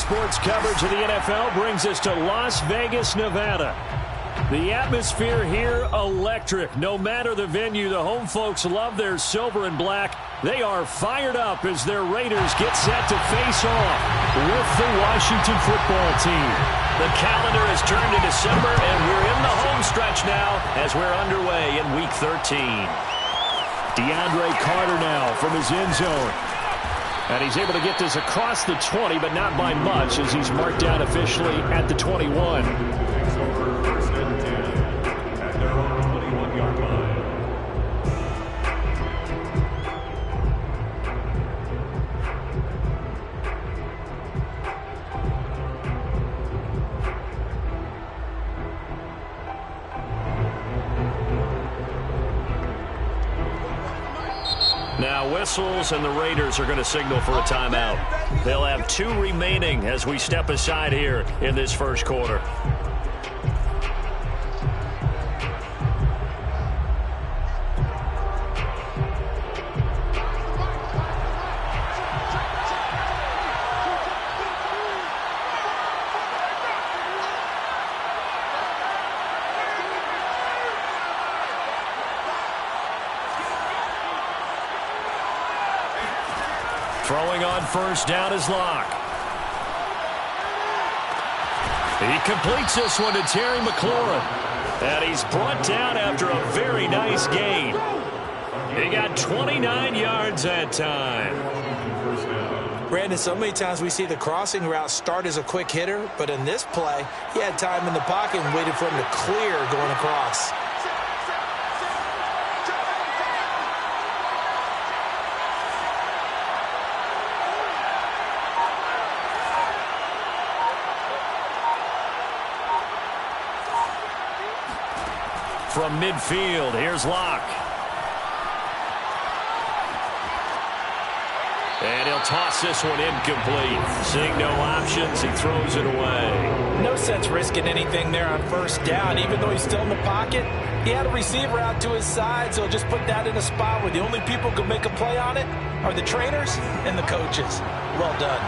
sports coverage of the NFL brings us to Las Vegas, Nevada. The atmosphere here, electric. No matter the venue, the home folks love their silver and black. They are fired up as their Raiders get set to face off with the Washington football team. The calendar has turned to December, and we're in the home stretch now as we're underway in Week 13. DeAndre Carter now from his end zone. And he's able to get this across the 20, but not by much as he's marked down officially at the 21. At their own 21-yard line. Now whistles, and the Raiders are going to signal for a timeout. They'll have 2 remaining as we step aside here in this first quarter. Throwing on first down is Locke. He completes this one to Terry McLaurin. And he's brought down after a very nice gain. He got 29 yards that time. Brandon, so many times we see the crossing route start as a quick hitter, but in this play, he had time in the pocket and waited for him to clear going across. From midfield, here's Locke. And he'll toss this one incomplete. Seeing no options, he throws it away. No sense risking anything there on first down. Even though he's still in the pocket, he had a receiver out to his side, so just put that in a spot where the only people who can make a play on it are the trainers and the coaches. Well done.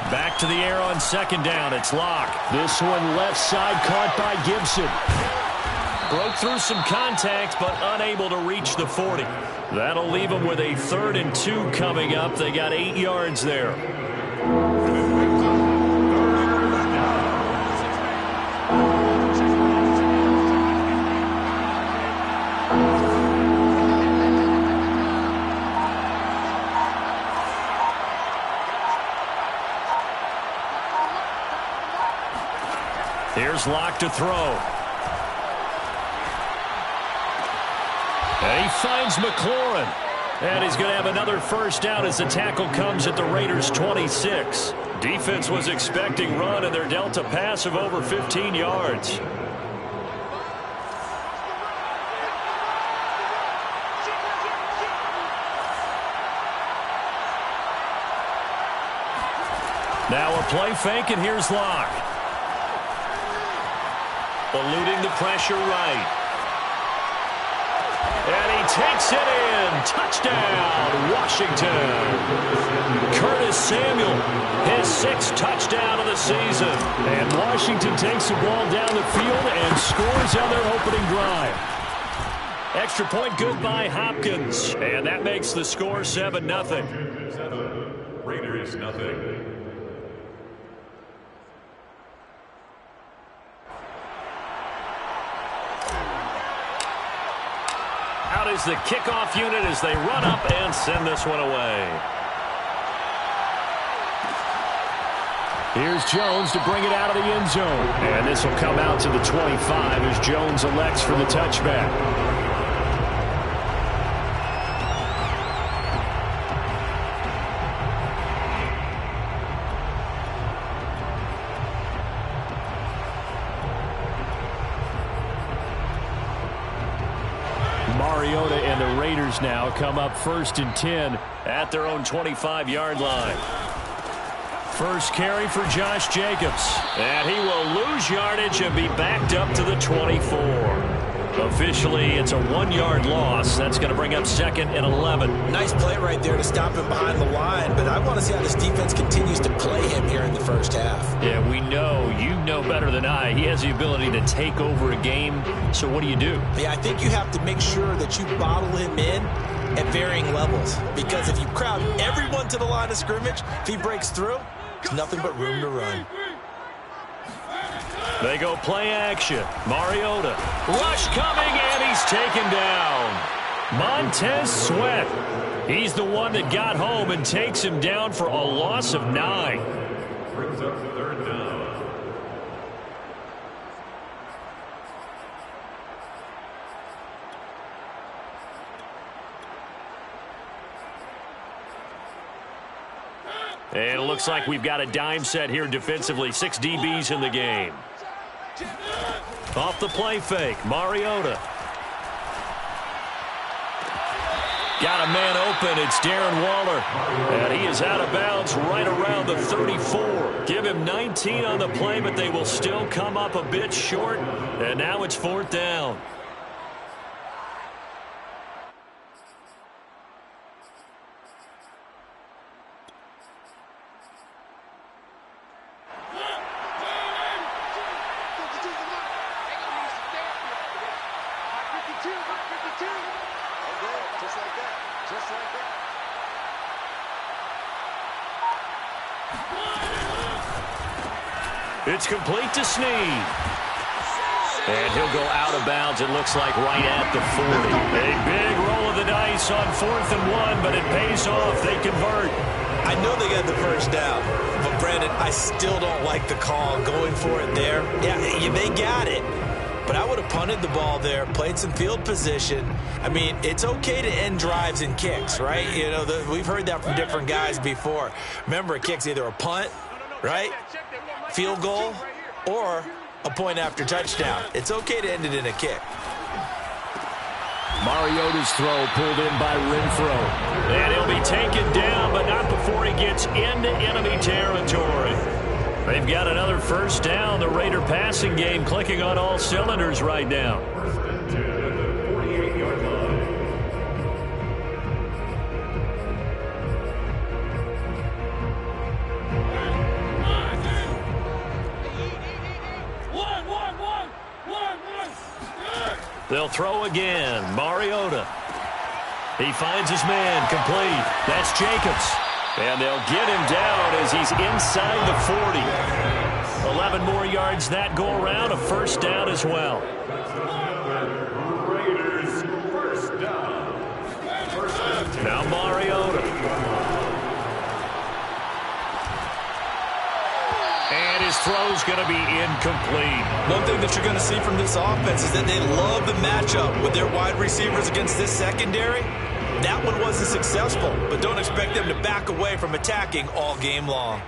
Back to the air on second down. It's Locke. This one left side caught by Gibson. Broke through some contact, but unable to reach the 40. That'll leave them with a 3rd and 2 coming up. They got 8 yards there. Here's Locke to throw. And he finds McLaurin. And he's going to have another first down as the tackle comes at the Raiders' 26. Defense was expecting run, and they're dealt a pass of over 15 yards. Now a play fake, and here's Locke. Eluding the pressure right. And he takes it in. Touchdown, Washington. Curtis Samuel, his 6th touchdown of the season. And Washington takes the ball down the field and scores on their opening drive. Extra point good by Hopkins. And that makes the score 7-0. Raiders nothing. Out is the kickoff unit as they run up and send this one away. Here's Jones to bring it out of the end zone. And this will come out to the 25 as Jones elects for the touchback. Mariota and the Raiders now come up 1st and 10 at their own 25-yard line. First carry for Josh Jacobs. And he will lose yardage and be backed up to the 24. Officially, it's a 1-yard loss. That's going to bring up 2nd and 11. Nice play right there to stop him behind the line, but I want to see how this defense continues to play him here in the first half. Yeah, we know. You know better than I. He has the ability to take over a game. So what do you do? Yeah, I think you have to make sure that you bottle him in at varying levels, because if you crowd everyone to the line of scrimmage, if he breaks through, there's nothing but room to run. They go play action. Mariota. Rush coming, and he's taken down. Montez Sweat. He's the one that got home and takes him down for a loss of 9. Brings up 3rd down. And it looks like we've got a dime set here defensively. 6 DBs in the game. Off the play fake, Mariota. Got a man open. It's Darren Waller. And he is out of bounds right around the 34. Give him 19 on the play, but they will still come up a bit short. And now it's 4th down. It's complete to Snead. And he'll go out of bounds, it looks like, right at the 40. A big roll of the dice on 4th and 1, but it pays off. They convert. I know they got the first down, but, Brandon, I still don't like the call going for it there. Yeah, they got it. But I would have punted the ball there, played some field position. I mean, it's okay to end drives and kicks, right? You know, we've heard that from different guys before. Remember, a kick's either a punt, right, field goal, or a point after touchdown. It's okay to end it in a kick. Mariota's throw pulled in by Renfro. And he'll be taken down, but not before he gets into enemy territory. They've got another first down. The Raider passing game clicking on all cylinders right now. First and 10 at the 48-yard line. They'll throw again. Mariota. He finds his man complete. That's Jacobs. And they'll get him down as he's inside the 40. 11 more yards that go around. A first down as well. Raiders first down. Now Mariota. And his throw's going to be incomplete. One thing that you're going to see from this offense is that they love the matchup with their wide receivers against this secondary. That one wasn't successful, but don't expect them to back away from attacking all game long.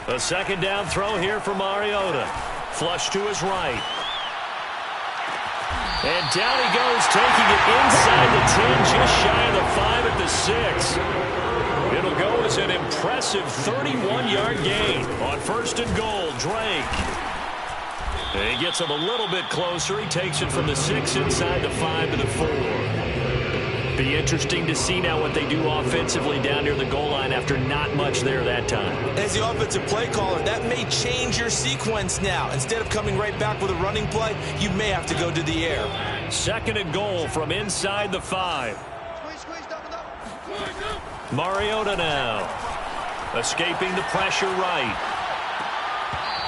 A second down throw here for Mariota. Flush to his right. And down he goes, taking it inside the 10, just shy of the 5 at the 6. It'll go as an impressive 31-yard gain on 1st and goal. Drake. And he gets him a little bit closer. He takes it from the 6 inside the 5 to the 4. Be interesting to see now what they do offensively down near the goal line after not much there that time. As the offensive play caller, that may change your sequence now. Instead of coming right back with a running play, you may have to go to the air. 2nd and goal from inside the 5. Mariota now. Escaping the pressure right.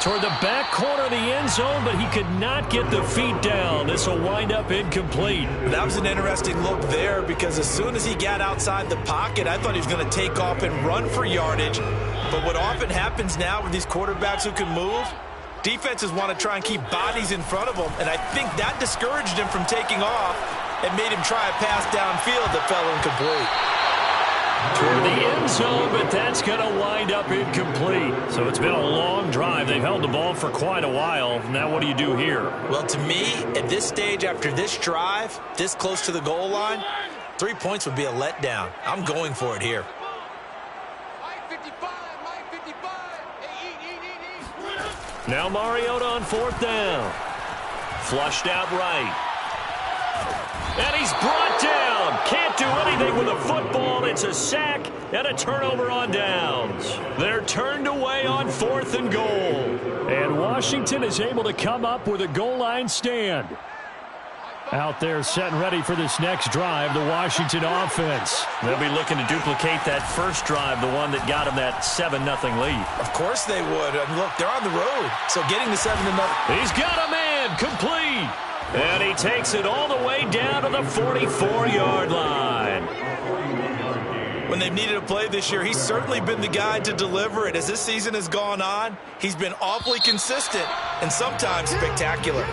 Toward the back corner of the end zone, but he could not get the feet down. This will wind up incomplete. That was an interesting look there because as soon as he got outside the pocket, I thought he was going to take off and run for yardage. But what often happens now with these quarterbacks who can move, defenses want to try and keep bodies in front of them, and I think that discouraged him from taking off and made him try a pass downfield that fell incomplete. Toward the end zone, but that's going to wind up incomplete. So it's been a long drive. They've held the ball for quite a while. Now what do you do here? Well, to me, at this stage after this drive, this close to the goal line, 3 points would be a letdown. I'm going for it here. Now Mariota on 4th down. Flushed out right. And he's brought down. Can't do anything with a football. It's a sack and a turnover on downs. They're turned away on 4th and goal. And Washington is able to come up with a goal line stand. Out there set and ready for this next drive, the Washington offense. They'll be looking to duplicate that first drive, the one that got them that 7-0 lead. Of course they would. And look, they're on the road. So getting the 7-0. He's got a man complete. And he takes it all the way down to the 44-yard line. When they've needed a play this year, he's certainly been the guy to deliver it. As this season has gone on, he's been awfully consistent and sometimes spectacular.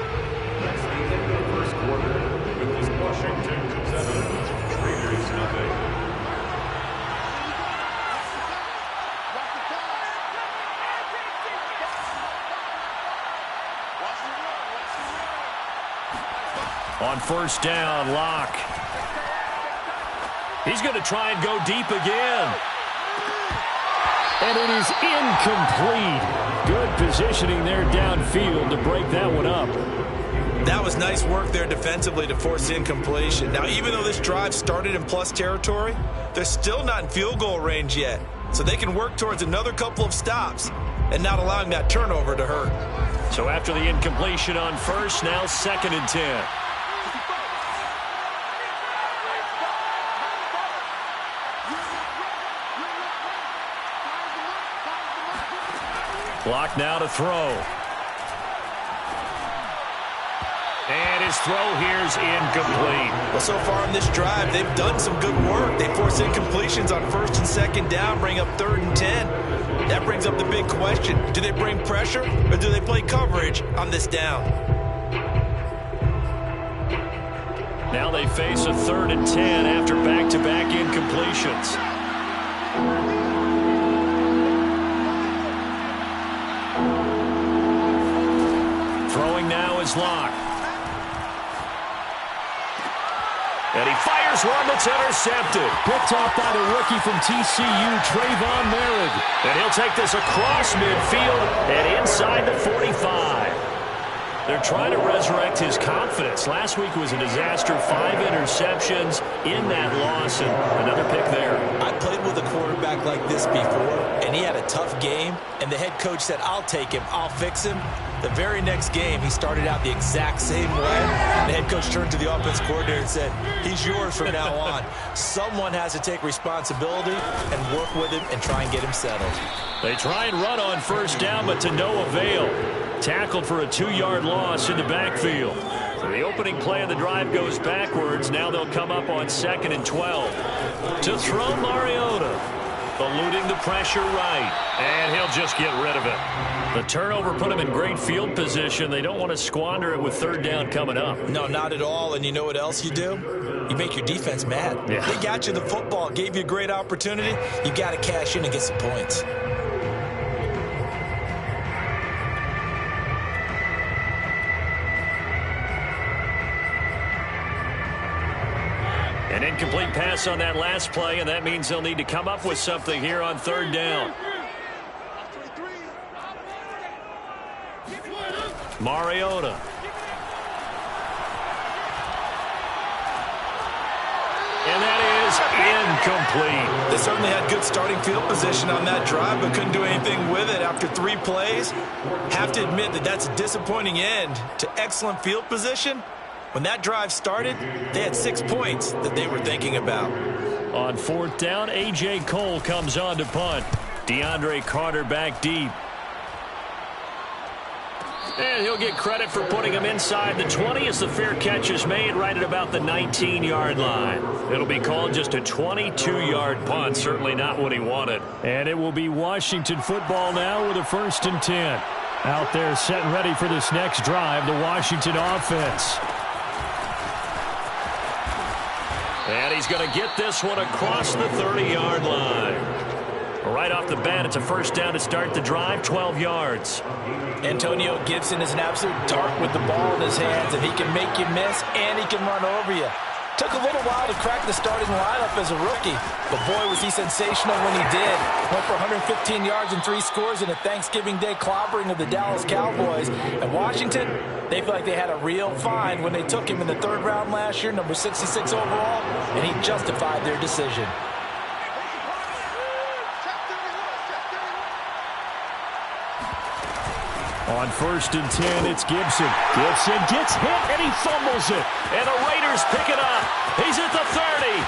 On 1st down, Locke. He's going to try and go deep again. And it is incomplete. Good positioning there downfield to break that one up. That was nice work there defensively to force incompletion. Now, even though this drive started in plus territory, they're still not in field goal range yet. So they can work towards another couple of stops and not allowing that turnover to hurt. So after the incompletion on 1st, now 2nd and 10. Clock now to throw. And his throw here's incomplete. Well, so far in this drive, they've done some good work. They force incompletions on 1st and 2nd down, bring up 3rd and 10. That brings up the big question. Do they bring pressure or do they play coverage on this down? Now they face a 3rd and 10 after back-to-back incompletions. Throwing now is Locke. And he fires one that's intercepted. Picked off by the rookie from TCU, Trayvon Merritt. And he'll take this across midfield and inside the 45. They're trying to resurrect his confidence. Last week was a disaster. 5 interceptions in that loss, and another pick there. I played with a quarterback like this before, and he had a tough game, and the head coach said, I'll take him, I'll fix him. The very next game, he started out the exact same way. The head coach turned to the offense coordinator and said, he's yours from now on. Someone has to take responsibility and work with him and try and get him settled. They try and run on 1st down, but to no avail. Tackled for a 2-yard loss in the backfield. So the opening play of the drive goes backwards. Now they'll come up on 2nd and 12. To throw Mariota. Eluding the pressure right. And he'll just get rid of it. The turnover put him in great field position. They don't want to squander it with 3rd down coming up. No, not at all. And you know what else you do? You make your defense mad. Yeah. They got you the football, gave you a great opportunity. You got to cash in and get some points. An incomplete pass on that last play, and that means they'll need to come up with something here on 3rd down. Mariota. And that is incomplete. They certainly had good starting field position on that drive, but couldn't do anything with it after 3 plays. Have to admit that that's a disappointing end to excellent field position. When that drive started, they had 6 points that they were thinking about. On 4th down, A.J. Cole comes on to punt. DeAndre Carter back deep. And he'll get credit for putting him inside the 20 as the fair catch is made right at about the 19-yard line. It'll be called just a 22-yard punt, certainly not what he wanted. And it will be Washington football now with a 1st and 10. Out there set and ready for this next drive, the Washington offense. And he's going to get this one across the 30-yard line. Right off the bat, it's a 1st down to start the drive, 12 yards. Antonio Gibson is an absolute dart with the ball in his hands, and he can make you miss, and he can run over you. Took a little while to crack the starting lineup as a rookie, but boy, was he sensational when he did. Went for 115 yards and 3 scores in a Thanksgiving Day clobbering of the Dallas Cowboys. And Washington, they feel like they had a real find when they took him in the 3rd round last year, number 66 overall, and he justified their decision. On 1st and 10, it's Gibson. Gibson gets hit, and he fumbles it. And the Raiders pick it up. He's at the 30,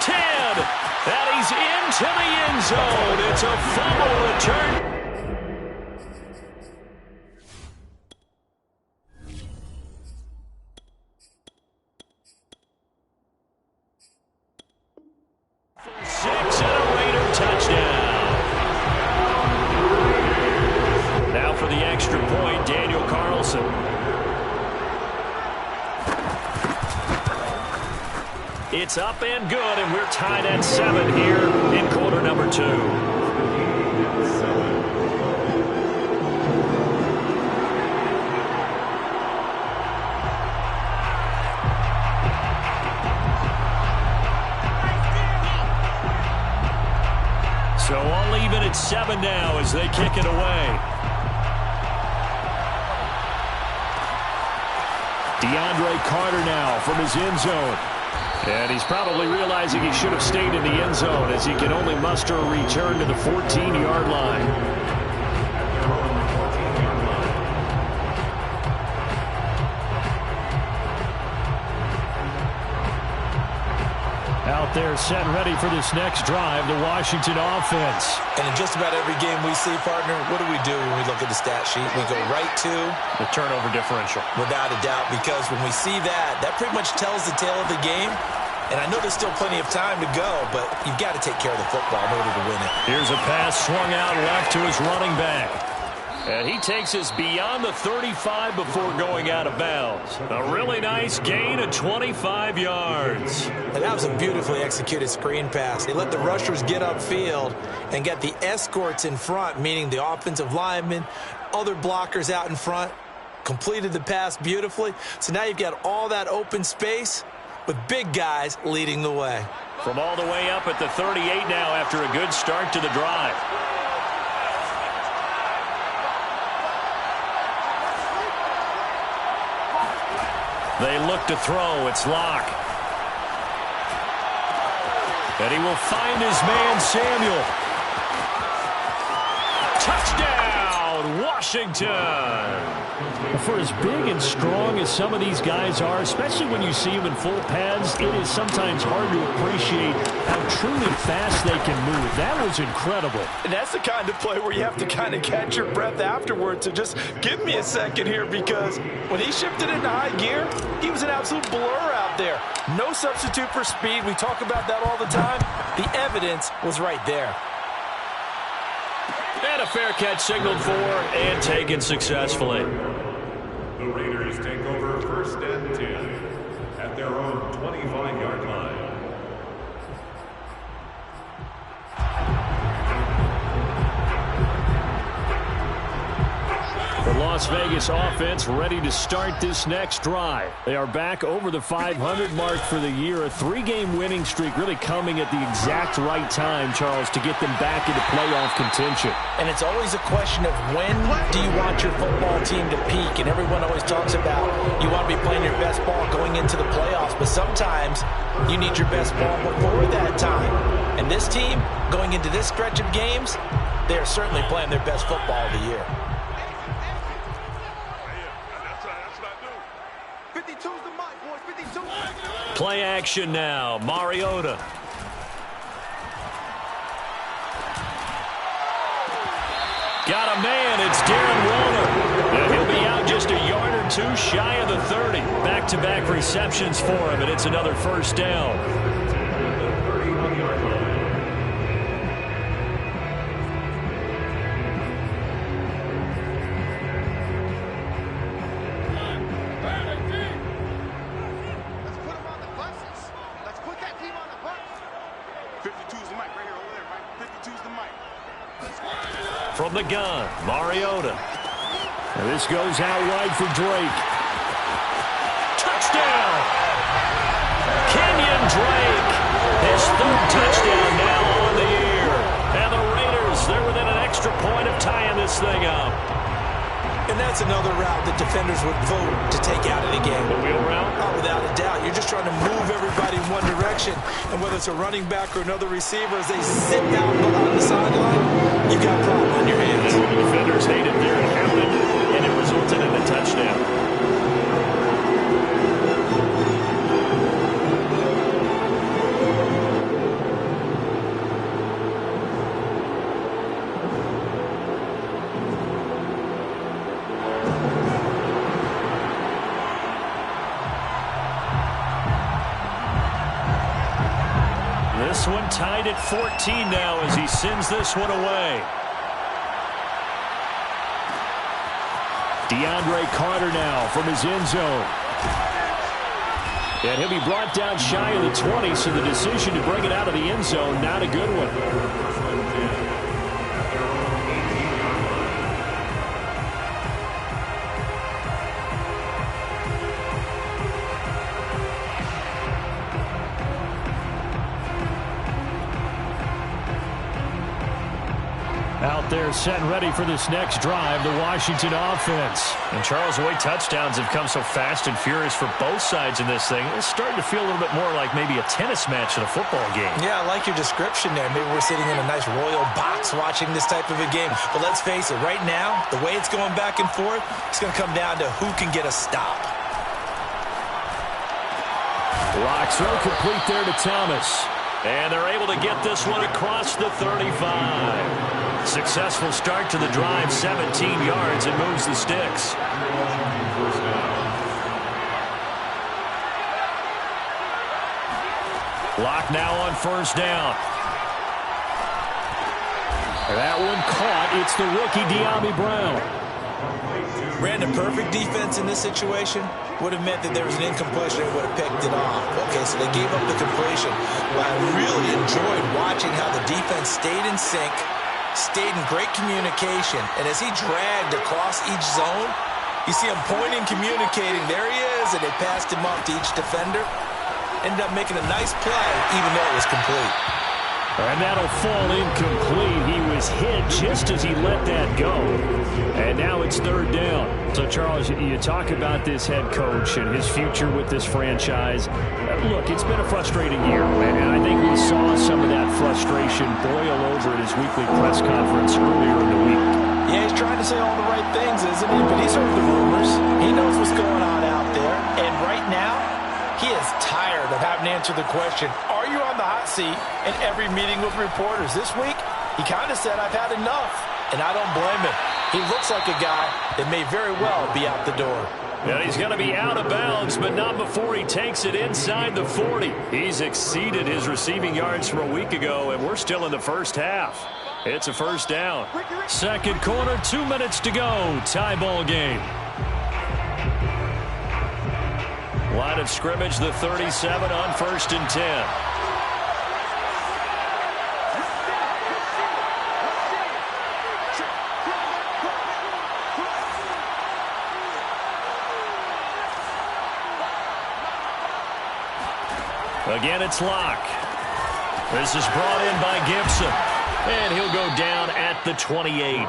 10, and he's into the end zone. It's a fumble return. Six and a Raider touchdown. Now for the extra point, Daniel Carlson. It's up and good, and we're tied at 7 here in quarter number 2. So all even at 7 now as they kick it away. DeAndre Carter now from his end zone. And he's probably realizing he should have stayed in the end zone as he can only muster a return to the 14-yard line. Out there set and ready for this next drive, the Washington offense. And in just about every game we see, partner, what do when we look at the stat sheet? We go right to the turnover differential. Without a doubt, because when we see that, that pretty much tells the tale of the game. And I know there's still plenty of time to go, but you've got to take care of the football in order to win it. Here's a pass swung out left to his running back. And he takes us beyond the 35 before going out of bounds. A really nice gain of 25 yards. And that was a beautifully executed screen pass. They let the rushers get upfield and get the escorts in front, meaning the offensive linemen, other blockers out in front, completed the pass beautifully. So now you've got all that open space with big guys leading the way. From all the way up at the 38 now after a good start to the drive. They look to throw. It's Locke. And he will find his man, Samuel. Touchdown, Washington. For as big and strong as some of these guys are, especially when you see them in full pads, it is sometimes hard to appreciate how truly fast they can move. That was incredible. And that's the kind of play where you have to kind of catch your breath afterwards. So just give me a second here, because when he shifted into high gear, he was an absolute blur out there. No substitute for speed. We talk about that all the time. The evidence was right there. And a fair catch signaled for and taken successfully. The Raiders take over 1st and 10 at their own 25-yard line. The Las Vegas offense ready to start this next drive. They are back over the 500 mark for the year. A 3-game winning streak really coming at the exact right time, Charles, to get them back into playoff contention. And it's always a question of when do you want your football team to peak? And everyone always talks about you want to be playing your best ball going into the playoffs. But sometimes you need your best ball before that time. And this team, going into this stretch of games, they are certainly playing their best football of the year. Play action now. Mariota. Got a man. It's Darren Waller. And he'll be out just a yard or two shy of the 30. Back-to-back receptions for him, and it's another first down. From the gun, Mariota. And this goes out wide for Drake. Touchdown! Kenyon Drake, his third touchdown now on the year. And the Raiders, they're within an extra point of tying this thing up. And that's another route that defenders would vote to take out of the game. The wheel route? Oh, without a doubt. You're just trying to move everybody in one direction. And whether it's a running back or another receiver, as they sit down on the sideline, you've got a problem on your hands. And the defenders hated there and counted, and it resulted in a touchdown. This one tied at 14 now as he sends this one away. DeAndre Carter now from his end zone. And he'll be brought down shy of the 20, so the decision to bring it out of the end zone, not a good one. Out there set and ready for this next drive, the Washington offense. And Charles, the way touchdowns have come so fast and furious for both sides in this thing, it's starting to feel a little bit more like maybe a tennis match in a football game. Yeah, I like your description there. Maybe we're sitting in a nice royal box watching this type of a game. But let's face it, right now, the way it's going back and forth, it's going to come down to who can get a stop. Lock throw complete there to Thomas. And they're able to get this one across the 35. Successful start to the drive, 17 yards, and moves the sticks. Lock now on first down. That one caught. It's the rookie Dyami Brown. Ran the perfect defense in this situation. Would have meant that there was an incompletion and would have picked it off. Okay, so they gave up the completion. But I really enjoyed watching how the defense stayed in sync, stayed in great communication, and as he dragged across each zone, you see him pointing, communicating. There he is, and they passed him off to each defender. Ended up making a nice play, even though it was complete. And that'll fall incomplete. He was hit just as he let that go. And now it's third down. So, Charles, you talk about this head coach and his future with this franchise. Look, it's been a frustrating year, and I think we saw some of that frustration boil over at his weekly press conference earlier in the week. Yeah, he's trying to say all the right things, isn't he? But he's heard the rumors. He knows what's going on out there. And right now, he is tired of having to answer the question, are you on the hot seat in every meeting with reporters? This week, he kind of said, I've had enough, and I don't blame him. He looks like a guy that may very well be out the door. And he's going to be out of bounds, but not before he takes it inside the 40. He's exceeded his receiving yards from a week ago, and we're still in the first half. It's a first down. Second quarter, 2 minutes to go. Tie ball game. Line of scrimmage, the 37 on first and 10. Again, it's Lock. This is brought in by Gibson. And he'll go down at the 28.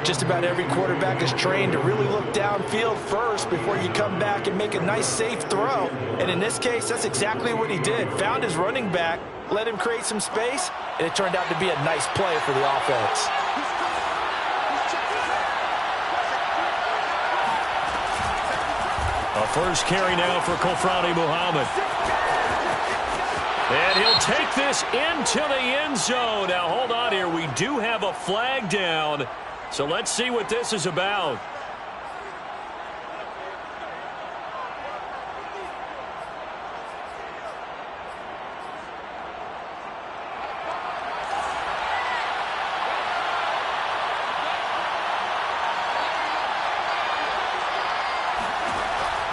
Just about every quarterback is trained to really look downfield first before you come back and make a nice, safe throw. And in this case, that's exactly what he did. Found his running back, let him create some space, and it turned out to be a nice play for the offense. A first carry now for Kofrani Muhammad. And he'll take this into the end zone. Now, hold on here. We do have a flag down. So let's see what this is about.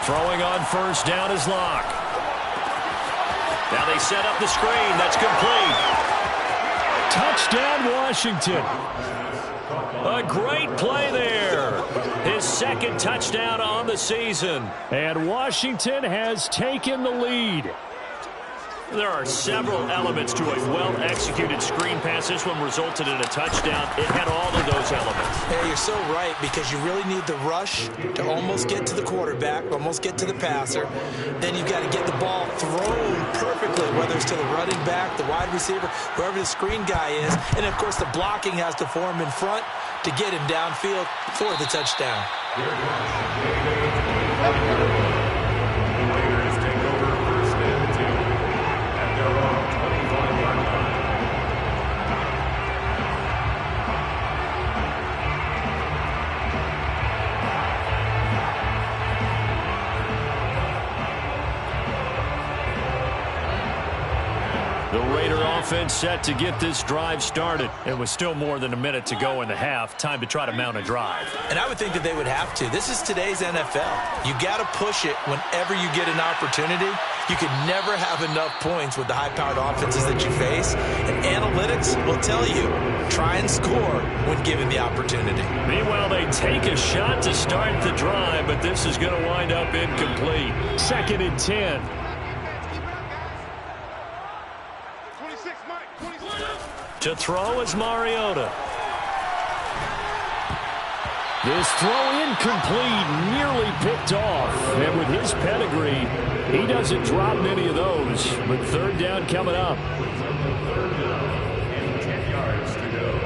Throwing on first down is Lock. Now they set up the screen. That's complete. Touchdown, Washington. A great play there. His second touchdown on the season. And Washington has taken the lead. There are several elements to a well-executed screen pass. This one resulted in a touchdown. It had all of those elements. Yeah, you're so right, because you really need the rush to almost get to the quarterback, almost get to the passer. Then you've got to get the ball thrown perfectly, whether it's to the running back, the wide receiver, whoever the screen guy is. And, of course, the blocking has to form in front to get him downfield for the touchdown. The Raider offense set to get this drive started. It was still more than a minute to go in the half. Time to try to mount a drive. And I would think that they would have to. This is today's NFL. You got to push it whenever you get an opportunity. You can never have enough points with the high-powered offenses that you face. And analytics will tell you, try and score when given the opportunity. Meanwhile, they take a shot to start the drive, but this is going to wind up incomplete. 2nd and 10. To throw is Mariota. This throw incomplete, nearly picked off. And with his pedigree, he doesn't drop many of those. But 3rd down coming up. 10 yards to go.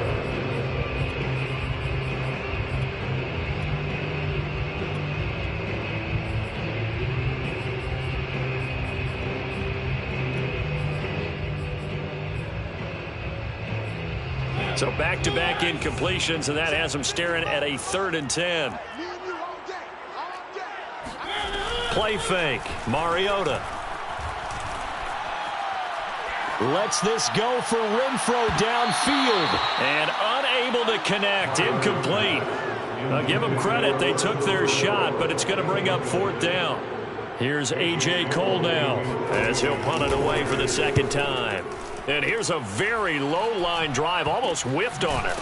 So back-to-back incompletions, and that has them staring at a 3rd and 10. Play fake. Mariota. Lets this go for Renfrow downfield. And unable to connect. Incomplete. I'll give them credit. They took their shot, but it's going to bring up 4th down. Here's A.J. Cole now as he'll punt it away for the 2nd time. And here's a very low-line drive, almost whiffed on it.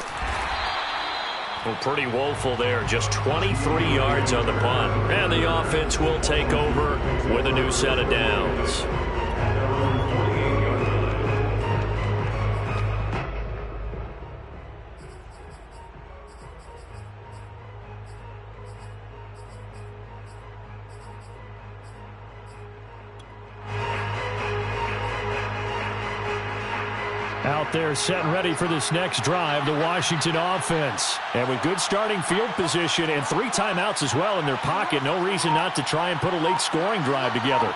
Well, pretty woeful there, just 23 yards on the punt. And the offense will take over with a new set of downs. Out there set and ready for this next drive, the Washington offense. And with good starting field position and 3 timeouts as well in their pocket, no reason not to try and put a late scoring drive together.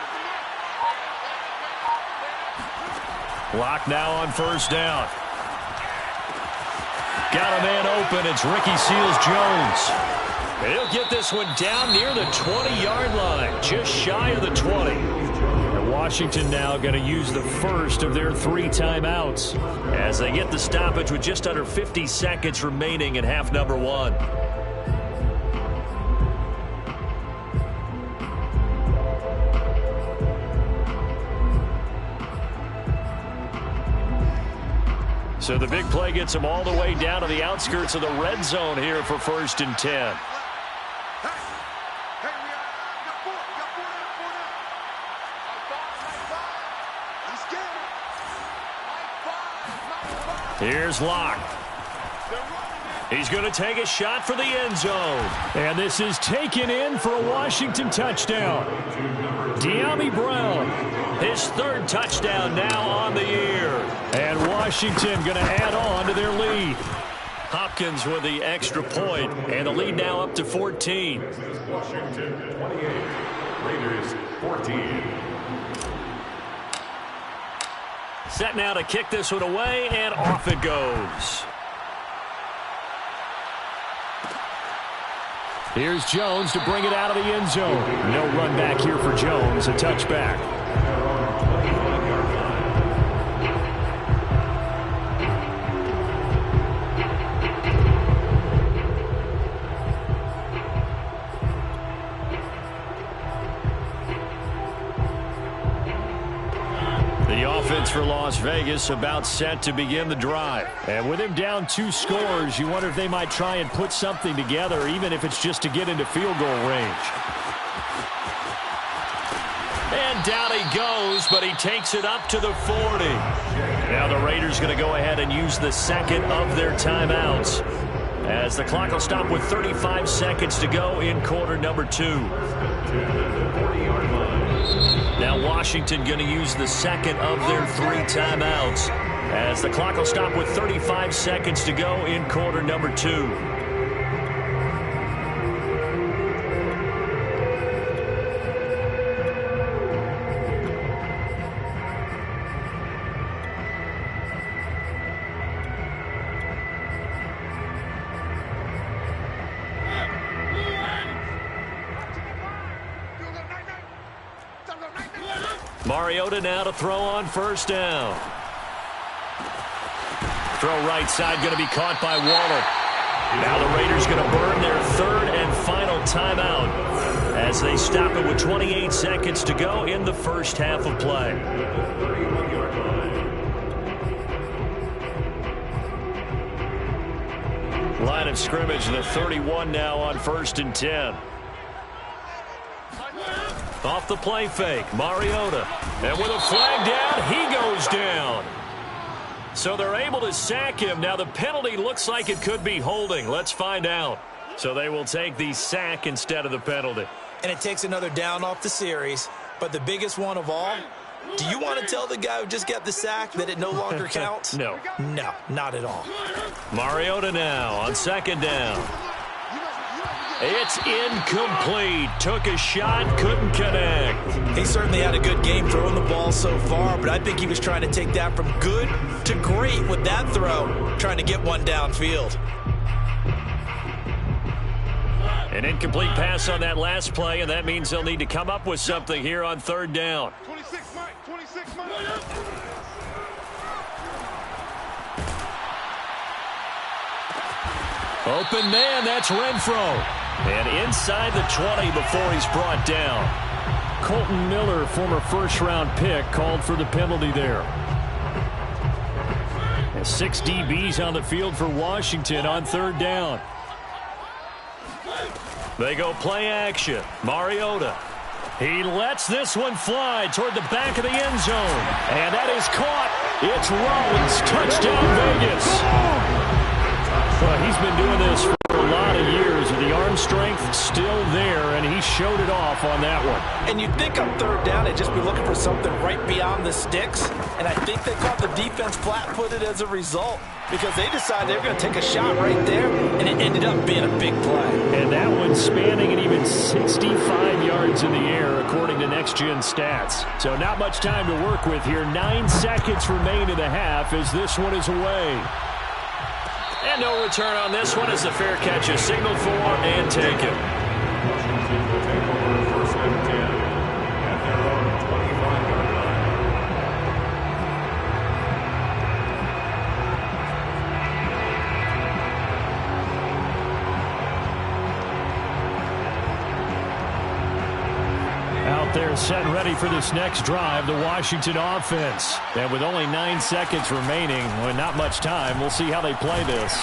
Clock now on 1st down. Got a man open. It's Ricky Seals-Jones. And he'll get this one down near the 20-yard line, just shy of the 20. Washington now going to use the first of their 3 timeouts as they get the stoppage with just under 50 seconds remaining in half number 1. So the big play gets them all the way down to the outskirts of the red zone here for 1st and 10. Here's Locke. He's going to take a shot for the end zone. And this is taken in for a Washington touchdown. De'Ami Brown, his 3rd touchdown now on the year. And Washington going to add on to their lead. Hopkins with the extra point, and the lead now up to 14. Washington 28, Raiders 14. Set now to kick this one away, and off it goes. Here's Jones to bring it out of the end zone. No run back here for Jones, a touchback. For Las Vegas, about set to begin the drive. And with him down 2 scores, you wonder if they might try and put something together, even if it's just to get into field goal range. And down he goes, but he takes it up to the 40. Now the Raiders going to go ahead and use the second of their timeouts, as the clock will stop with 35 seconds to go in quarter number 2. Now Washington going to use the second of their 3 timeouts, as the clock will stop with 35 seconds to go in quarter number 2. Mariota now to throw on first down. Throw right side going to be caught by Waller. Now the Raiders going to burn their 3rd and final timeout, as they stop it with 28 seconds to go in the first half of play. Line of scrimmage, the 31 now on 1st and 10. Off the play fake, Mariota. And with a flag down, he goes down. So they're able to sack him. Now the penalty looks like it could be holding. Let's find out. So they will take the sack instead of the penalty. And it takes another down off the series. But the biggest one of all, do you want to tell the guy who just got the sack that it no longer counts? No. No, not at all. Mariota now on 2nd down. It's incomplete. Took a shot, couldn't connect. He certainly had a good game throwing the ball so far, but I think he was trying to take that from good to great with that throw, trying to get one downfield. An incomplete pass on that last play, and that means they'll need to come up with something here on 3rd down. 26 Mike. Open man, that's Renfro. And inside the 20 before he's brought down. Colton Miller, former first-round pick, called for the penalty there. And 6 DBs on the field for Washington on 3rd down. They go play action. Mariota. He lets this one fly toward the back of the end zone. And that is caught. It's Rollins. Touchdown, Vegas. Well, he's been doing this for a lot of years, and the arm strength still there, and he showed it off on that one. And you'd think on 3rd down they'd just be looking for something right beyond the sticks, and I think they caught the defense flat-footed as a result, because they decided they were going to take a shot right there, and it ended up being a big play. And that one spanning and even 65 yards in the air, according to Next Gen Stats. So not much time to work with here. 9 seconds remain in the half as this one is away. And no return on this one as the fair catch is signaled for and taken. Washington will take over 1st and 10 at their own 25-yard line. Out there set and ready for this next drive, the Washington offense. And with only 9 seconds remaining, well, not much time, we'll see how they play this.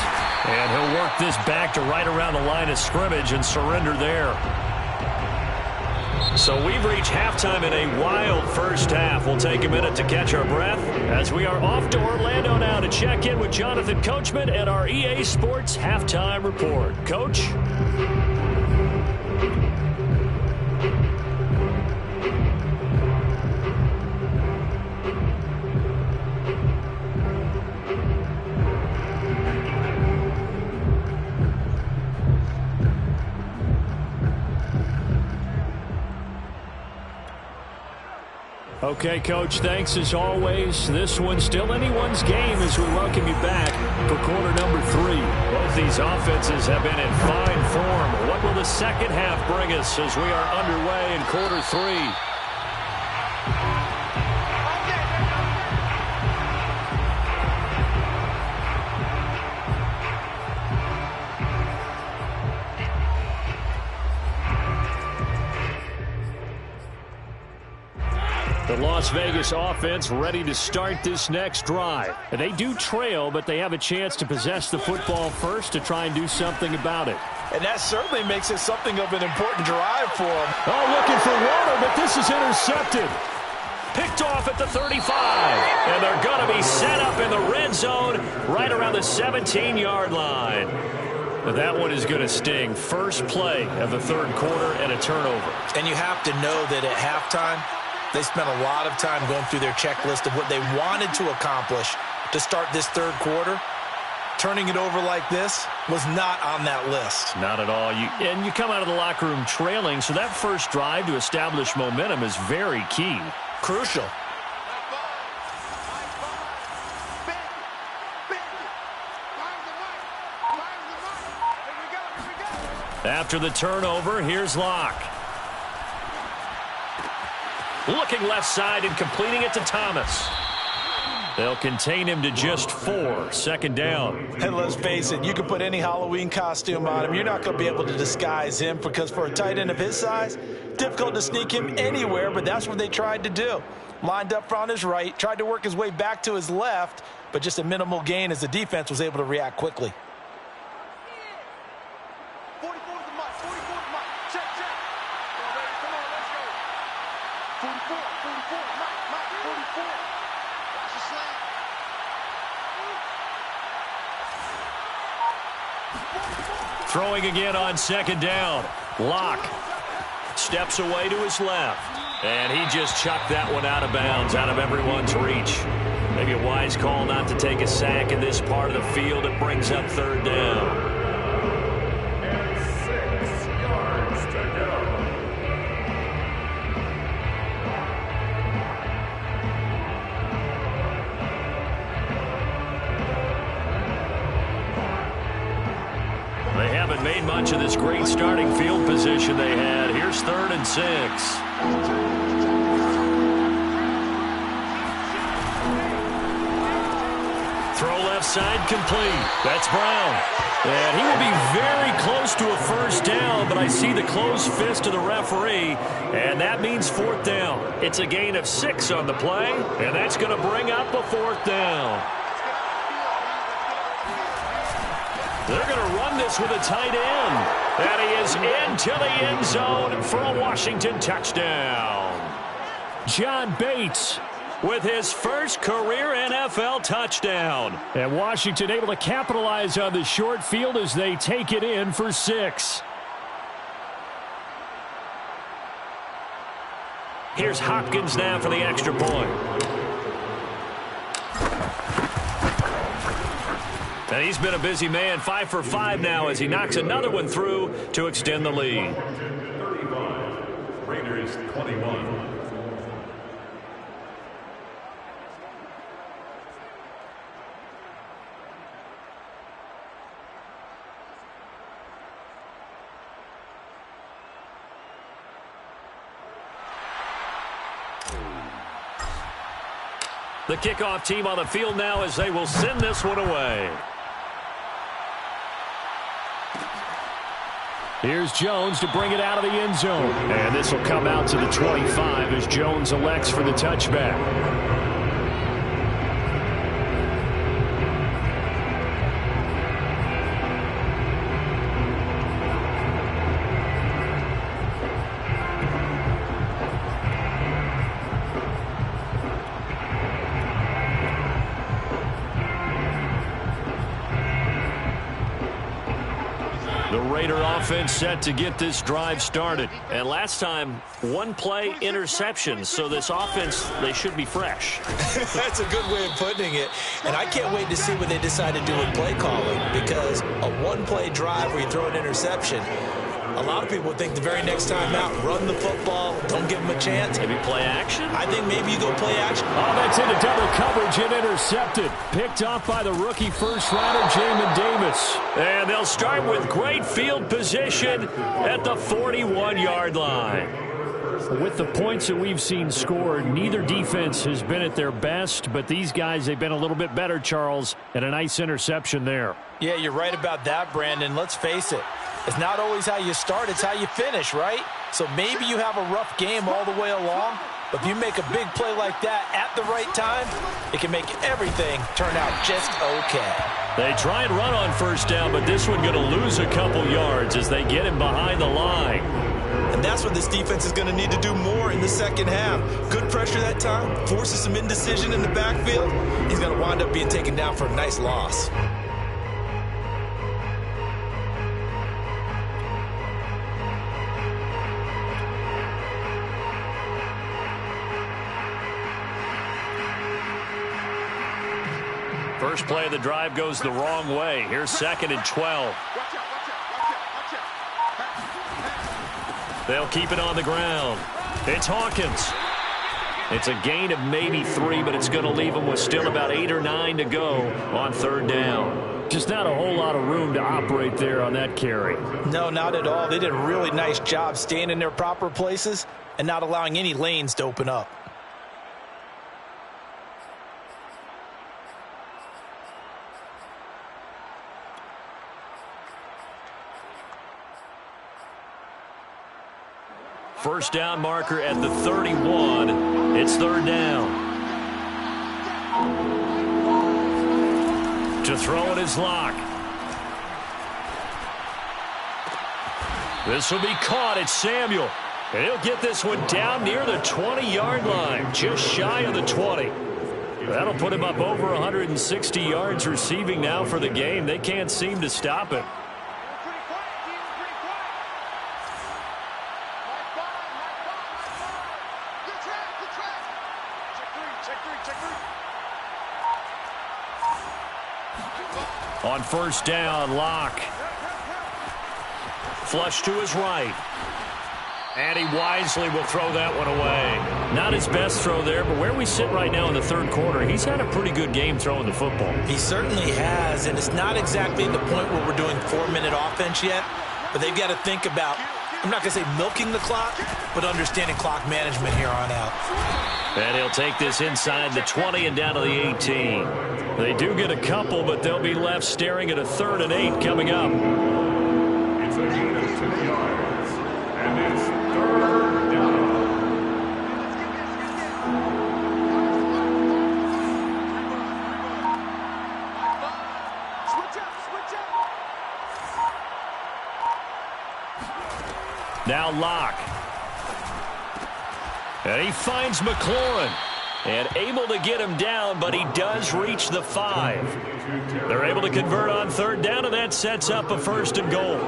And he'll work this back to right around the line of scrimmage and surrender there. So we've reached halftime in a wild first half. We'll take a minute to catch our breath as we are off to Orlando now to check in with Jonathan Coachman and our EA Sports Halftime Report. Coach? Okay, Coach, thanks as always. This one's still anyone's game as we welcome you back for quarter number 3. Both these offenses have been in fine form. What will the second half bring us as we are underway in quarter 3? The Las Vegas offense ready to start this next drive. And they do trail, but they have a chance to possess the football first to try and do something about it. And that certainly makes it something of an important drive for them. Oh, looking for water, but this is intercepted. Picked off at the 35. And they're going to be set up in the red zone right around the 17-yard line. But that one is going to sting. First play of the third quarter and a turnover. And you have to know that at halftime, they spent a lot of time going through their checklist of what they wanted to accomplish to start this third quarter. Turning it over like this was not on that list. Not at all. And you come out of the locker room trailing, so that first drive to establish momentum is very key. Crucial. After the turnover, here's Locke. Looking left side and completing it to Thomas. They'll contain him to just 4. Second down. And let's face it, you can put any Halloween costume on him. You're not going to be able to disguise him because for a tight end of his size, difficult to sneak him anywhere, but that's what they tried to do. Lined up on his right, tried to work his way back to his left, but just a minimal gain as the defense was able to react quickly. 44 to the mark, 44 to the mark. Check. Come on, let's go. 44, Mike, 44. Watch the slant. Throwing again on second down. Locke steps away to his left. And he just chucked that one out of bounds, out of everyone's reach. Maybe a wise call not to take a sack in this part of the field. It brings up third down. And 6 yards to go. They haven't made much of this great starting field position they had. Here's 3rd and 6. Throw left side complete. That's Brown. And he will be very close to a first down, but I see the closed fist of the referee, and that means 4th down. It's a gain of 6 on the play, and that's going to bring up a 4th down. They're going to run this with a tight end. And he is into the end zone for a Washington touchdown. John Bates with his first career NFL touchdown. And Washington able to capitalize on the short field as they take it in for 6. Here's Hopkins now for the extra point. And he's been a busy man, 5 for 5 now as he knocks another one through to extend the lead. 35, Raiders 21. The kickoff team on the field now as they will send this one away. Here's Jones to bring it out of the end zone. And this will come out to the 25 as Jones elects for the touchback. Offense set to get this drive started. And last time, 1 play interception. So this offense, they should be fresh. That's a good way of putting it. And I can't wait to see what they decide to do with play calling, because a 1-play drive where you throw an interception, a lot of people think the very next time out, run the football, don't give them a chance. Maybe play action? I think maybe you go play action. Oh, that's into double coverage and intercepted. Picked off by the rookie first-rounder, Jamin Davis. And they'll start with great field position at the 41-yard line. With the points that we've seen scored, neither defense has been at their best, but these guys, they've been a little bit better, Charles, and a nice interception there. Yeah, you're right about that, Brandon. Let's face it. It's not always how you start, it's how you finish, right? So maybe you have a rough game all the way along, But if you make a big play like that at the right time, it can make everything turn out just okay. They try and run on first down, but this one going to lose a couple yards as they get him behind the line. And that's what this defense is going to need to do more in the second half. Good pressure that time, forces some indecision in the backfield. He's going to wind up being taken down for a nice loss. First play of the drive goes the wrong way. Here's 2nd and 12. They'll keep it on the ground. It's Hawkins. It's a gain of maybe 3, but it's going to leave them with still about 8 or 9 to go on 3rd down. Just not a whole lot of room to operate there on that carry. No, not at all. They did a really nice job staying in their proper places and not allowing any lanes to open up. First down marker at the 31. It's 3rd down. To throw it is Locke. This will be caught. It's Samuel. And he'll get this one down near the 20-yard line, just shy of the 20. That'll put him up over 160 yards receiving now for the game. They can't seem to stop it. On first down, Locke. Flush to his right. And he wisely will throw that one away. Not his best throw there, but where we sit right now in the 3rd quarter, he's had a pretty good game throwing the football. He certainly has, and it's not exactly the point where we're doing 4-minute offense yet, but they've got to think about, I'm not going to say milking the clock, but understanding clock management here on out. And he'll take this inside the 20 and down to the 18. They do get a couple, but they'll be left staring at a 3rd and 8 coming up. It's a gain of 2 yards, and it's 3rd down. Now Locke. And he finds McLaurin. And able to get him down, but he does reach the 5. They're able to convert on 3rd down, and that sets up a 1st and goal.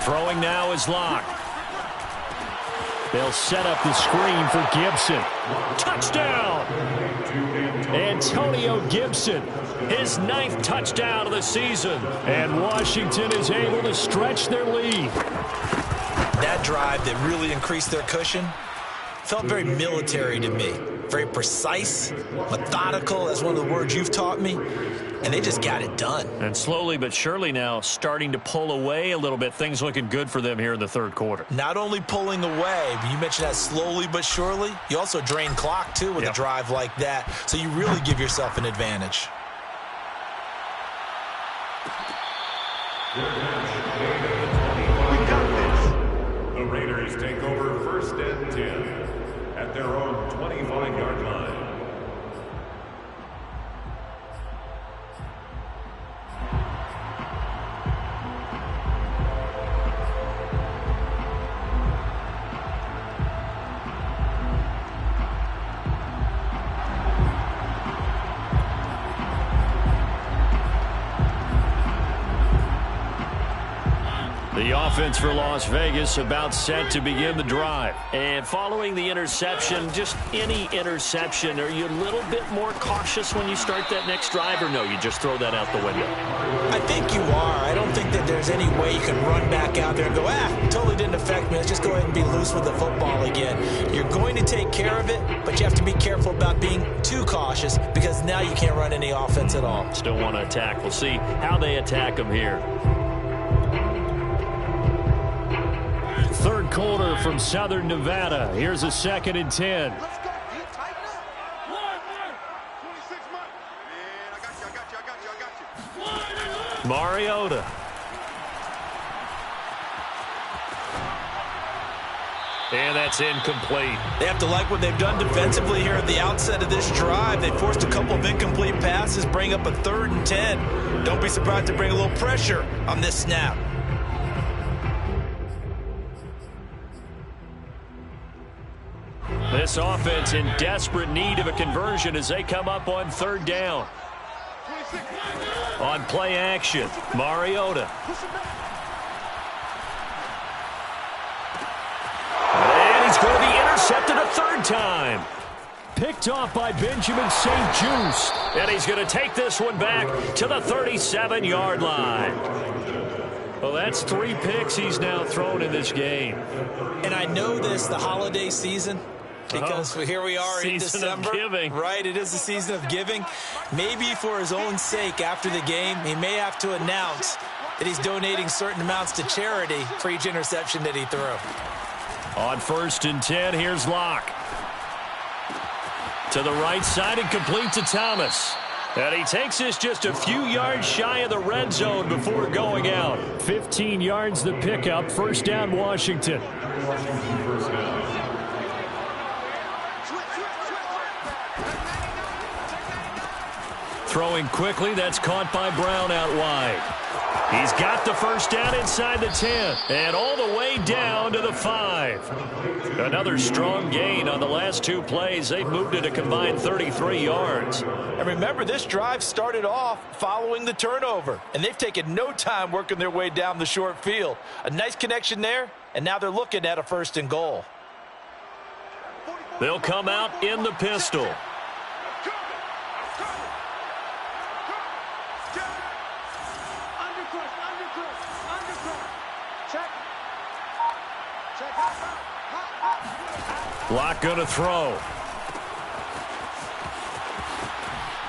Throwing now is Locke. They'll set up the screen for Gibson. Touchdown! Antonio Gibson, his 9th touchdown of the season. And Washington is able to stretch their lead. That drive that really increased their cushion felt very military to me. Very precise, methodical, that's one of the words you've taught me. And they just got it done. And slowly but surely now starting to pull away a little bit. Things looking good for them here in the 3rd quarter. Not only pulling away, but you mentioned that slowly but surely. You also drain clock, too, with a drive like that. So you really give yourself an advantage. The Raiders take over 1st and 10 at their own 25-yard line. The offense for Las Vegas about set to begin the drive. And following the interception, just any interception, are you a little bit more cautious when you start that next drive, or no, you just throw that out the window? I think you are. I don't think that there's any way you can run back out there and go, totally didn't affect me. Let's just go ahead and be loose with the football again. You're going to take care of it, but you have to be careful about being too cautious because now you can't run any offense at all. Still want to attack. We'll see how they attack them here. 3rd quarter from Southern Nevada. Here's a 2nd and 10. Let's go. You tighten up. 26 months. Man, I got you. Mariota. And that's incomplete. They have to like what they've done defensively here at the outset of this drive. They forced a couple of incomplete passes, bring up a 3rd and 10. Don't be surprised to bring a little pressure on this snap. This offense in desperate need of a conversion as they come up on 3rd down. On play action, Mariota. And he's going to be intercepted a 3rd time. Picked off by Benjamin St-Juste. And he's going to take this one back to the 37-yard line. Well, that's 3 picks he's now thrown in this game. And I know this, the holiday season, because here we are in December. Season of giving. Right, it is the season of giving. Maybe for his own sake after the game, he may have to announce that he's donating certain amounts to charity for each interception that he threw. On 1st and 10, here's Locke. To the right side and complete to Thomas. And he takes this just a few yards shy of the red zone before going out. 15 yards the pickup. 1st down, Washington. First down. Throwing quickly, that's caught by Brown out wide. He's got the 1st down inside the 10 and all the way down to the 5. Another strong gain on the last 2 plays. They've moved it a combined 33 yards. And remember, this drive started off following the turnover, and they've taken no time working their way down the short field. A nice connection there, and now they're looking at a 1st and goal. They'll come out in the pistol. Locke going to throw.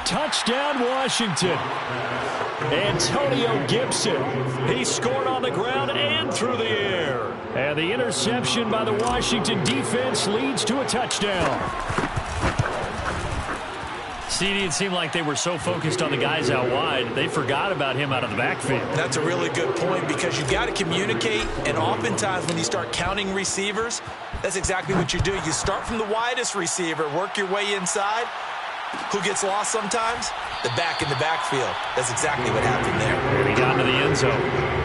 Touchdown, Washington. Antonio Gibson. He scored on the ground and through the air. And the interception by the Washington defense leads to a touchdown. CD, it seemed like they were so focused on the guys out wide, they forgot about him out of the backfield. That's a really good point because you've got to communicate, and oftentimes when you start counting receivers, that's exactly what you do. You start from the widest receiver, work your way inside. Who gets lost sometimes? The back in the backfield. That's exactly what happened there. And he got into the end zone.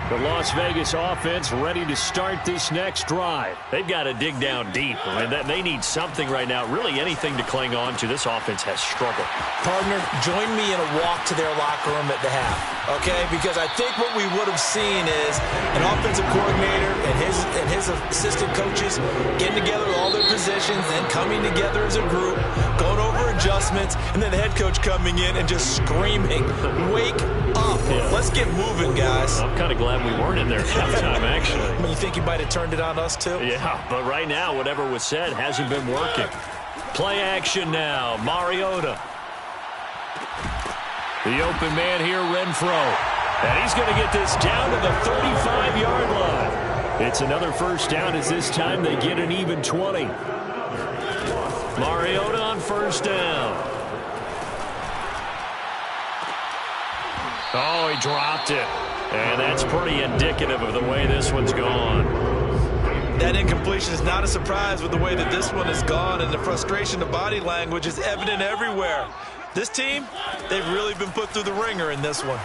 The Las Vegas offense ready to start this next drive. They've got to dig down deep. I mean, they need something right now, really anything to cling on to. This offense has struggled. Partner, join me in a walk to their locker room at the half, okay? Because I think what we would have seen is an offensive coordinator and his assistant coaches getting together with all their positions and coming together as a group, going over adjustments, and then the head coach coming in and just screaming, "Wake up. Yeah. Let's get moving, guys." I'm kind of glad we weren't in there at halftime, actually. I mean, you think he might have turned it on us, too? Yeah, but right now, whatever was said hasn't been working. Play action now. Mariota. The open man here, Renfro. And he's going to get this down to the 35-yard line. It's another 1st down as this time they get an even 20. Mariota on 1st down. Oh, he dropped it. And that's pretty indicative of the way this one's gone. That incompletion is not a surprise with the way that this one has gone, and the frustration of body language is evident everywhere. This team, they've really been put through the ringer in this one.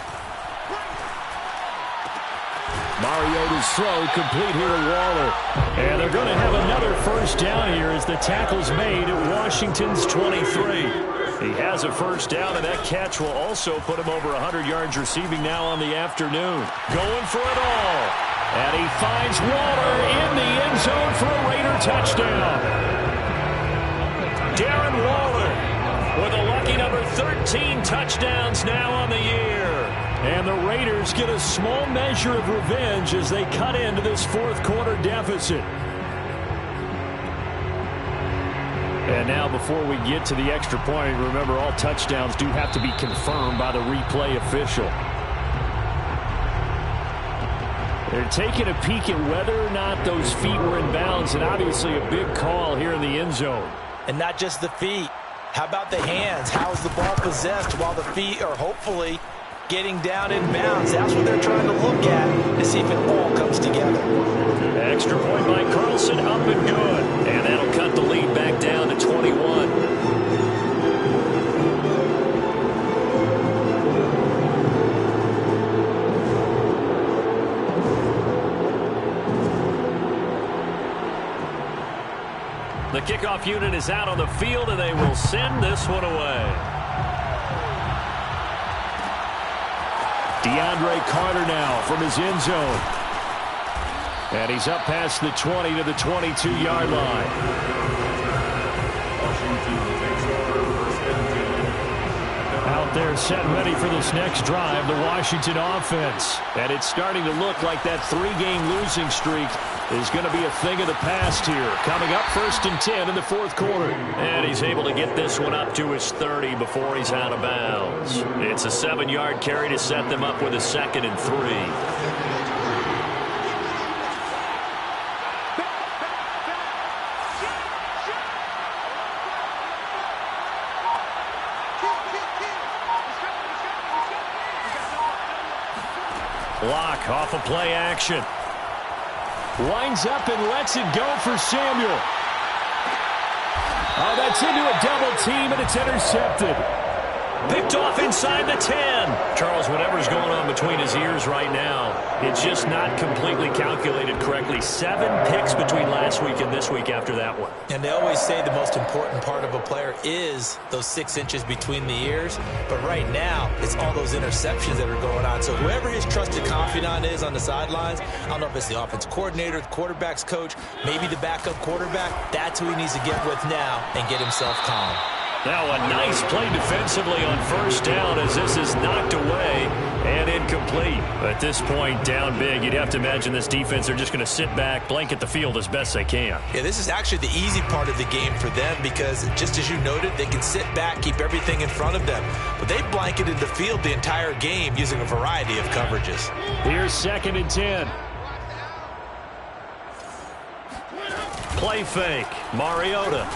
Mariota's throw complete here to Waller. And they're going to have another 1st down here as the tackle's made at Washington's 23. He has a 1st down, and that catch will also put him over 100 yards receiving now on the afternoon. Going for it all. And he finds Waller in the end zone for a Raider touchdown. Darren Waller with a lucky number 13 touchdowns now on the year. And the Raiders get a small measure of revenge as they cut into this 4th quarter deficit. And now before we get to the extra point, remember all touchdowns do have to be confirmed by the replay official. They're taking a peek at whether or not those feet were in bounds, and obviously a big call here in the end zone. And not just the feet. How about the hands? How is the ball possessed while the feet are hopefully getting down in bounds? That's what they're trying to look at to see if it all comes together. Extra point by Carlson, up and good. And that'll cut the lead back down to 21. The kickoff unit is out on the field, and they will send this one away. DeAndre Carter now from his end zone. And he's up past the 20 to the 22-yard line. Washington takes over first and 10. Out there set ready for this next drive, the Washington offense. And it's starting to look like that 3-game losing streak is going to be a thing of the past here. Coming up first and 10 in the fourth quarter. And he's able to get this one up to his 30 before he's out of bounds. It's a 7-yard carry to set them up with a 2nd and 3. Block off of play action. Winds up and lets it go for Samuel. Oh, that's into a double team, and it's intercepted. Picked off inside the 10. Charles, whatever's going on between his ears right now, it's just not completely calculated correctly. 7 picks between last week and this week after that one. And they always say the most important part of a player is those 6 inches between the ears. But right now, it's all those interceptions that are going on. So whoever his trusted confidant is on the sidelines, I don't know if it's the offensive coordinator, the quarterback's coach, maybe the backup quarterback, that's who he needs to get with now and get himself calm. Now a nice play defensively on first down as this is knocked away and incomplete. At this point, down big, you'd have to imagine this defense are just going to sit back, blanket the field as best they can. Yeah, this is actually the easy part of the game for them because, just as you noted, they can sit back, keep everything in front of them. But they blanketed the field the entire game using a variety of coverages. Here's 2nd and 10. Play fake. Mariota.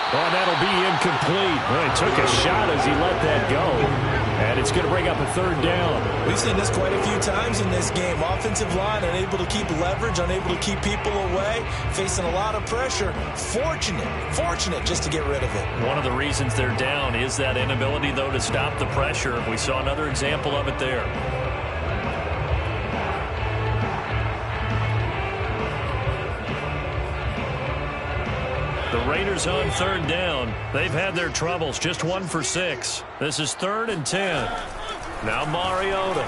Oh, that'll be incomplete. Well, he took a shot as he let that go. And it's going to bring up a 3rd down. We've seen this quite a few times in this game. Offensive line unable to keep leverage, unable to keep people away, facing a lot of pressure. Fortunate just to get rid of it. One of the reasons they're down is that inability, though, to stop the pressure. We saw another example of it there. The Raiders on 3rd down. They've had their troubles. Just 1 for 6. This is 3rd and 10. Now Mariota.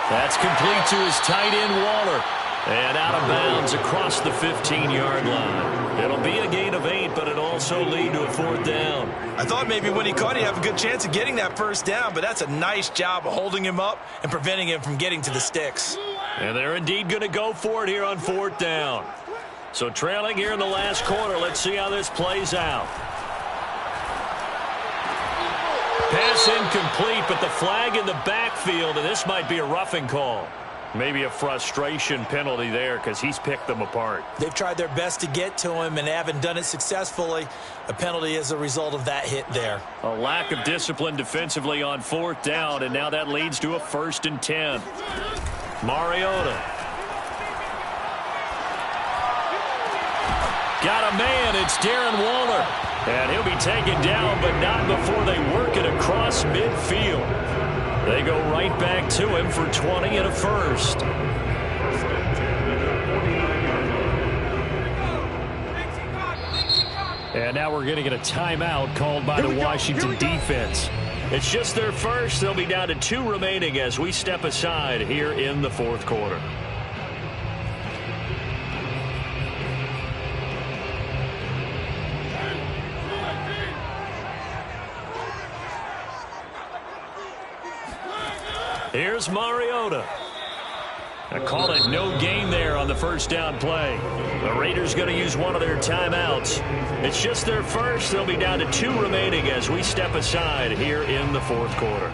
That's complete to his tight end, Waller. And out of bounds across the 15-yard line. It'll be a gain of 8, but it'll also lead to a 4th down. I thought maybe when he caught, he'd have a good chance of getting that first down, but that's a nice job of holding him up and preventing him from getting to the sticks. And they're indeed going to go for it here on 4th down. So trailing here in the last quarter. Let's see how this plays out. Pass incomplete, but the flag in the backfield, and this might be a roughing call. Maybe a frustration penalty there because he's picked them apart. They've tried their best to get to him and haven't done it successfully. A penalty as a result of that hit there. A lack of discipline defensively on 4th down, and now that leads to a 1st and 10. Mariota. Got a man. It's Darren Waller. And he'll be taken down, but not before they work it across midfield. They go right back to him for 20 and a 1st. And now we're going to get a timeout called by the Washington defense. It's just their first. They'll be down to 2 remaining as we step aside here in the 4th quarter. Here's Mariota. I call it no gain there on the first down play. The Raiders going to use one of their timeouts. It's just their first. They'll be down to 2 remaining as we step aside here in the 4th quarter.